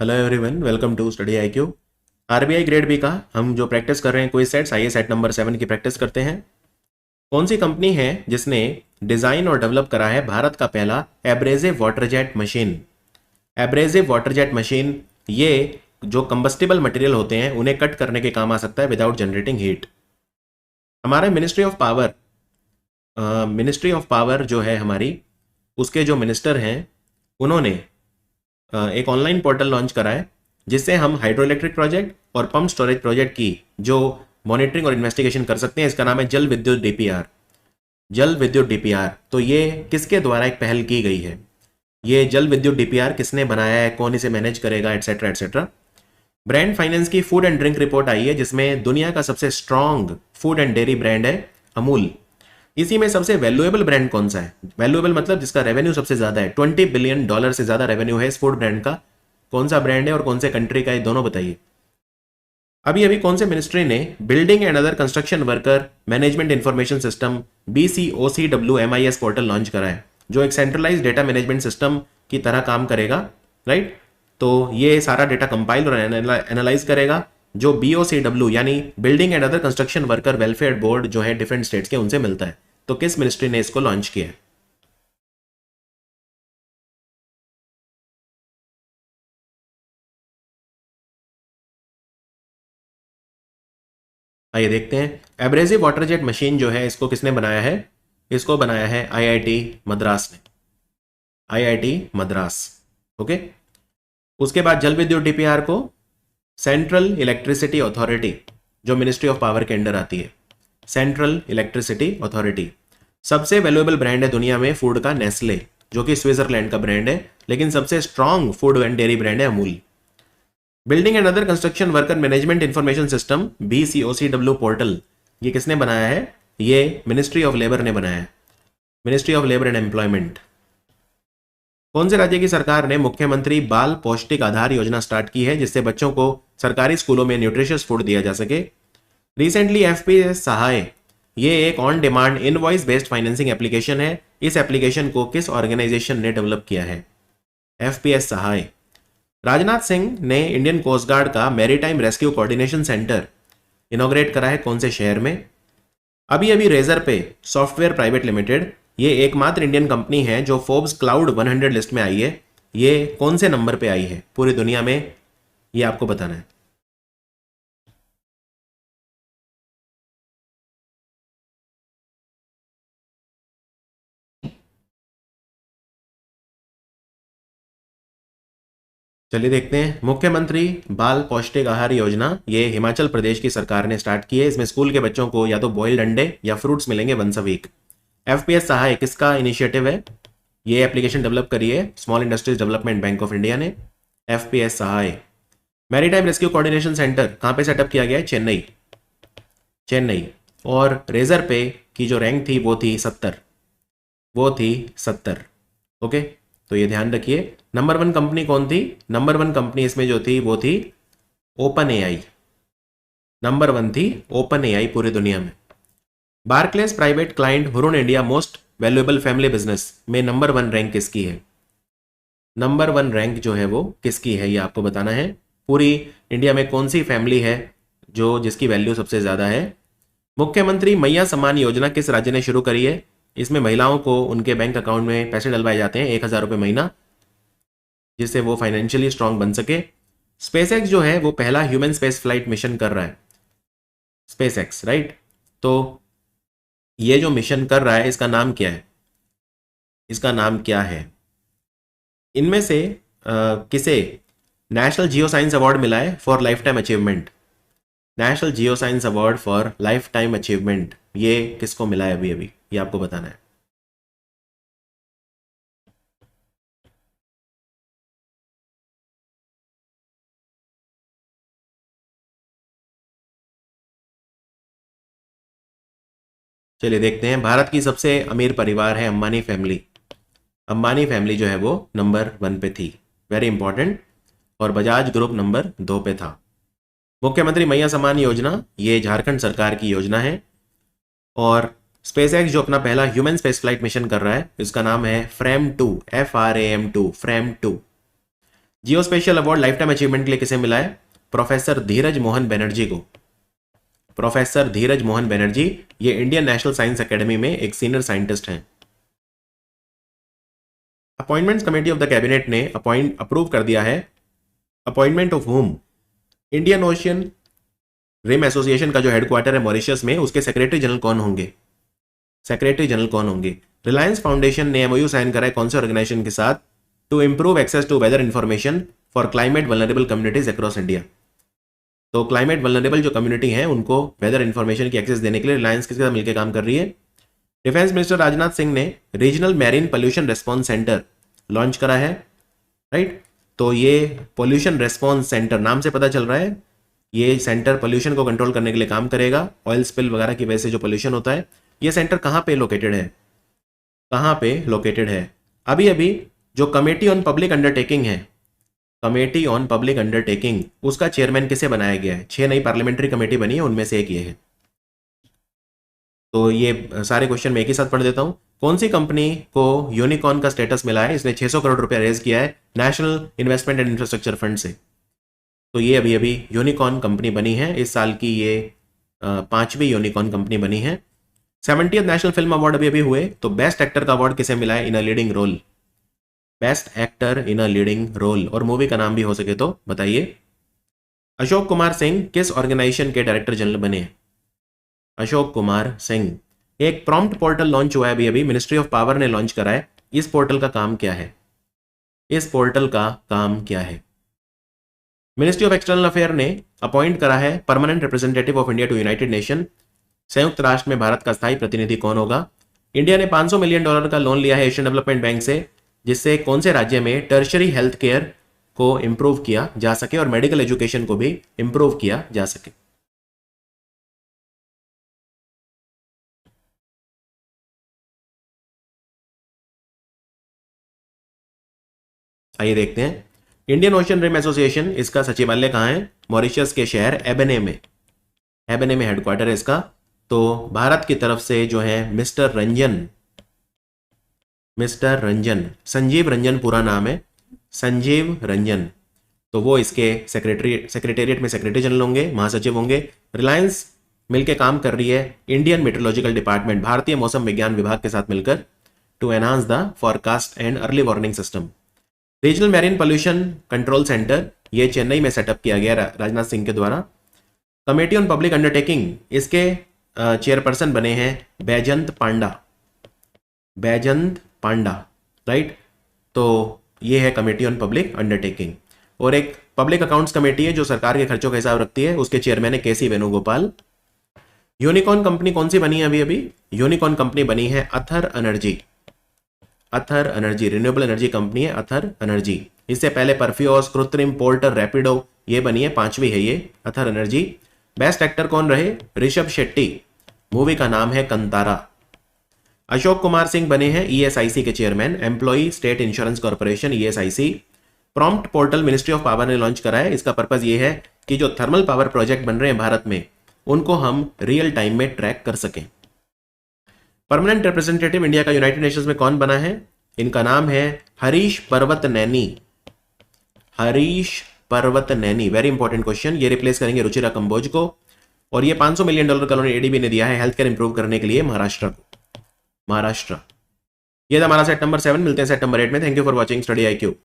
Hello everyone, welcome to study IQ। RBI grade B का हम जो प्रैक्टिस कर रहे हैं, क्विज सेट्स आइए सेट नंबर 7 की प्रैक्टिस करते हैं। कौन सी कंपनी है जिसने डिजाइन और डेवलप करा है भारत का पहला abrasive water jet machine? Abrasive water jet machine ये जो कंबस्टिबल मटेरियल होते हैं उन्हें कट करने के काम आ सकता है विदाउट जनरेटिंग हीट। हमारा मिनिस्ट्री ऑफ पावर जो है हमारी, उसके जो मिनिस्टर हैं उन्होंने एक ऑनलाइन पोर्टल लॉन्च करा है जिससे हम हाइड्रो इलेक्ट्रिक प्रोजेक्ट और पंप स्टोरेज प्रोजेक्ट की जो मॉनिटरिंग और इन्वेस्टिगेशन कर सकते हैं। इसका नाम है जल विद्युत डीपीआर। जल विद्युत डीपीआर तो ये किसके द्वारा एक पहल की गई है? ये जल विद्युत डीपीआर किसने बनाया है, कौन इसे मैनेज करेगा, एटसेट्रा एटसेट्रा। ब्रांड फाइनेंस की फूड एंड ड्रिंक रिपोर्ट आई है जिसमें दुनिया का सबसे strong food and dairy brand है अमूल। इसी में सबसे वैल्यूएबल ब्रांड कौन सा है? वैल्यूएबल मतलब जिसका रेवेन्यू सबसे ज्यादा है, $20 बिलियन से ज्यादा रेवेन्यू है इस फूड ब्रांड का। कौन सा ब्रांड है और कौन से कंट्री का है, दोनों बताइए। अभी अभी कौन से मिनिस्ट्री ने building and other construction worker management information system BCOCWMIS portal launch करा है, जो एक सेंट्रलाइज डेटा मैनेजमेंट सिस्टम की तरह काम करेगा, राइट। तो ये सारा डेटा कंपाइल और एनालाइज करेगा, जो BOCW यानी building and other construction worker welfare board जो है डिफरेंट स्टेट्स के, उनसे मिलता है। तो किस मिनिस्ट्री ने इसको लॉन्च किया है? आइए देखते हैं। एब्रेसिव वाटर जेट मशीन जो है इसको किसने बनाया है? इसको बनाया है IIT मद्रास ने। IIT Madras, okay. उसके बाद जल विद्युत डीपीआर को सेंट्रल इलेक्ट्रिसिटी अथॉरिटी, जो मिनिस्ट्री ऑफ पावर के अंडर आती है, सेंट्रल इलेक्ट्रिसिटी अथॉरिटी। सबसे वैल्यूएबल ब्रांड है दुनिया में फूड का नेस्ले, जो कि स्विट्जरलैंड का ब्रांड है, लेकिन सबसे strong food and dairy brand है Amul. Building and other construction worker management information system BCOCW portal, ये किसने बनाया है? ये मिनिस्ट्री ऑफ लेबर ने बनाया है, ministry of labour and employment. कौन से राज्य की सरकार ने मुख्यमंत्री बाल पौष्टिक आधार योजना स्टार्ट की है, जिससे बच्चों को सरकारी स्कूलों में न्यूट्रिशियस फूड दिया जा सके? रिसेंटली FPS सहाय, ये एक on demand invoice based financing application है। इस एप्लीकेशन को किस ऑर्गेनाइजेशन ने डेवलप किया है? FPS सहाय। राजनाथ सिंह ने इंडियन कोस्ट गार्ड का maritime rescue coordination centre inaugurate करा है, कौन से शहर में? अभी अभी रेजर पे सॉफ्टवेयर प्राइवेट लिमिटेड, ये एकमात्र इंडियन कंपनी है जो फोर्ब्स क्लाउड 100 लिस्ट में आई है। ये कौन से नंबर पे आई है पूरी दुनिया में, ये आपको बताना है। चलिए देखते हैं। मुख्यमंत्री बाल पौष्टिक आहार योजना, ये हिमाचल प्रदेश की सरकार ने स्टार्ट की है। इसमें स्कूल के बच्चों को या तो बॉइल्ड अंडे या फ्रूट्स मिलेंगे वंस अ वीक। FPS सहाय किसका इनिशिएटिव है? ये एप्लीकेशन डेवलप करी है small industries development bank of India ने। FPS सहाय। मैरीटाइम रेस्क्यू कोऑर्डिनेशन सेंटर कहाँ पे सेटअप किया गया है? चेन्नई, चेन्नई। और रेजर पे की जो रैंक थी वो थी 70, वो थी 70, ओके। तो ये ध्यान रखिए। नंबर 1 कंपनी कौन थी? नंबर 1 कंपनी इसमें जो थी वो थी OpenAI। नंबर 1 थी OpenAI पूरी दुनिया में। Barclays private client Hurun India most valuable family business में नंबर 1 रैंक किसकी है? नंबर 1 रैंक जो है वो किसकी है, ये आपको बताना है। पूरी इंडिया में कौन सी फैमिली है जो जिसकी वैल्यू सबसे ज्यादा है? मुख्यमंत्री मैया सम्मान योजना किस राज्य ने शुरू करी है? इसमें महिलाओं को उनके बैंक अकाउंट में पैसे डलवाए जाते हैं, 1,000 रुपये महीना, जिससे वो फाइनेंशियली स्ट्रांग बन सके। स्पेसएक्स जो है वो पहला ह्यूमन स्पेस फ्लाइट मिशन कर रहा है, स्पेसएक्स, राइट। तो ये जो मिशन कर रहा है इसका नाम क्या है? इसका नाम क्या है? इनमें से किसे नेशनल जियो साइंस अवार्ड मिला है for life time achievement? National geo science award for life time achievement, ये किसको मिला है अभी अभी, ये आपको बताना है। चलिए देखते हैं। भारत की सबसे अमीर परिवार है अंबानी फैमिली। अंबानी फैमिली जो है वो नंबर 1 पे थी, वेरी इंपॉर्टेंट। और बजाज ग्रुप नंबर 2 पे था। मुख्यमंत्री मैया सम्मान योजना, ये झारखंड सरकार की योजना है। और स्पेसएक्स जो अपना पहला ह्यूमन स्पेस फ्लाइट मिशन कर रहा है, इसका नाम है frame 2, FRAM 2, frame 2। Geo special award life time achievement के लिए किसे मिला है? प्रोफेसर धीरज मोहन बनर्जी को। प्रोफेसर धीरज मोहन बनर्जी ये इंडियन नेशनल साइंस एकेडमी में एक सीनियर साइंटिस्ट हैं। Appointments committee of the cabinet ने अप्रूव कर दिया है appointment of home, Indian ocean rim association का जो हेडक्वार्टर है मॉरिशस में, उसके सेक्रेटरी जनरल कौन होंगे? सेक्रेटरी जनरल कौन होंगे? रिलायंस फाउंडेशन ने एमओयू साइन करा है कौन से ऑर्गेनाइजेशन के साथ? To improve access to weather information for climate vulnerable communities across India. तो क्लाइमेट वल्नरेबल जो कम्युनिटी है उनको वेदर इंफॉर्मेशन की एक्सेस देने के लिए रिलायंस किसके साथ मिलकर काम कर रही है? डिफेंस मिनिस्टर राजनाथ सिंह ने regional marine pollution response centre launch करा है, राइट। तो ये पोल्यूशन रेस्पॉन्स सेंटर नाम से पता चल रहा है, ये सेंटर पोल्यूशन को कंट्रोल करने के लिए काम करेगा। ऑयल स्पिल वगैरह की वजह से जो पोल्यूशन होता है, ये सेंटर कहाँ पे लोकेटेड है? कहाँ पे लोकेटेड है? अभी अभी जो कमेटी ऑन पब्लिक अंडरटेकिंग है, कमेटी ऑन पब्लिक अंडरटेकिंग, उसका चेयरमैन किसे बनाया गया है? 6 नई पार्लियामेंट्री कमेटी बनी है, उनमें से एक ये है। तो ये सारे क्वेश्चन मैं एक ही साथ पढ़ देता हूं। कौन सी कंपनी को यूनिकॉर्न का स्टेटस मिला है? इसने 600 करोड़ रुपया रेज किया है national investment and infrastructure fund से। तो ये अभी अभी यूनिकॉर्न कंपनी बनी है, इस साल की ये 5वीं यूनिकॉर्न कंपनी बनी है। 70th नेशनल फिल्म अवार्ड अभी अभी हुए, तो बेस्ट एक्टर का अवार्ड किसे मिला है in a leading role? Best actor in a leading role, और मूवी का नाम भी हो सके तो बताइए। अशोक कुमार सिंह किस ऑर्गेनाइजेशन के डायरेक्टर जनरल बने? अशोक कुमार सिंह। एक प्रॉम्प्ट पोर्टल लॉन्च हुआ है अभी अभी, मिनिस्ट्री ऑफ पावर ने लॉन्च करा है। इस पोर्टल का काम क्या है? इस पोर्टल का काम क्या है? मिनिस्ट्री ऑफ एक्सटर्नल अफेयर ने अपॉइंट करा है permanent representative of India to United Nation. संयुक्त राष्ट्र में भारत का स्थायी प्रतिनिधि कौन होगा? इंडिया ने $500 मिलियन का लोन लिया है एशियन डेवलपमेंट बैंक से, जिससे कौन से राज्य में टर्शरी हेल्थ केयर को इंप्रूव किया जा सके और मेडिकल एजुकेशन को भी इंप्रूव किया जा सके। आइए देखते हैं। इंडियन ओशन रिम एसोसिएशन, इसका सचिवालय कहाँ है? मॉरिशस के शहर एबेने में, एबेने में हेडक्वार्टर है इसका। तो भारत की तरफ से जो है मिस्टर रंजन, संजीव रंजन पूरा नाम है, संजीव रंजन, तो वो इसके सेक्रेटेरिएट में सेक्रेटरी जनरल होंगे, महासचिव होंगे। रिलायंस मिलकर काम कर रही है इंडियन मेट्रोलॉजिकल डिपार्टमेंट, भारतीय मौसम विज्ञान विभाग के साथ मिलकर, to enhance the forecast and early warning system. Regional marine pollution control centre, ये चेन्नई में सेटअप किया गया राजनाथ सिंह के द्वारा। कमेटी ऑन पब्लिक अंडरटेकिंग, इसके चेयरपर्सन बने हैं बैजंत पांडा, राइट। तो ये है कमेटी ऑन पब्लिक अंडरटेकिंग। और एक पब्लिक अकाउंट्स कमेटी है जो सरकार के खर्चों का हिसाब रखती है, उसके चेयरमैन है केसी वेणुगोपाल। यूनिकॉर्न कंपनी कौन सी बनी है अभी अभी? यूनिकॉर्न कंपनी बनी है Ather energy, renewable energy company है अथर एनर्जी। इससे पहले परफ्यूस, कृत्रिम, पोर्टर, रैपिडो, ये बनी है, 5वीं है ये अथर एनर्जी। बेस्ट एक्टर कौन रहे? ऋषभ शेट्टी, मूवी का नाम है कंतारा। अशोक कुमार सिंह बने हैं ईएसआईसी के chairman, employee state insurance corporation ESIC. Prompt portal ministry of power ने लॉन्च करा है, इसका पर्पज ये है कि जो थर्मल पावर प्रोजेक्ट बन रहे हैं भारत में, उनको हम रियल टाइम में ट्रैक कर सकें। परमानेंट रिप्रेजेंटेटिव इंडिया का यूनाइटेड नेशंस में कौन बना है? इनका नाम है हरीश पर्वत नैनी, वेरी इंपॉर्टेंट क्वेश्चन। ये रिप्लेस करेंगे रुचिरा कंबोज को। और ये $500 मिलियन का लोन एडीबी ने दिया है हेल्थ केयर इंप्रूव करने के लिए महाराष्ट्र। ये था हमारा सेट नंबर 7, मिलते हैं सेट नंबर 8 में। Thank you for watching study IQ।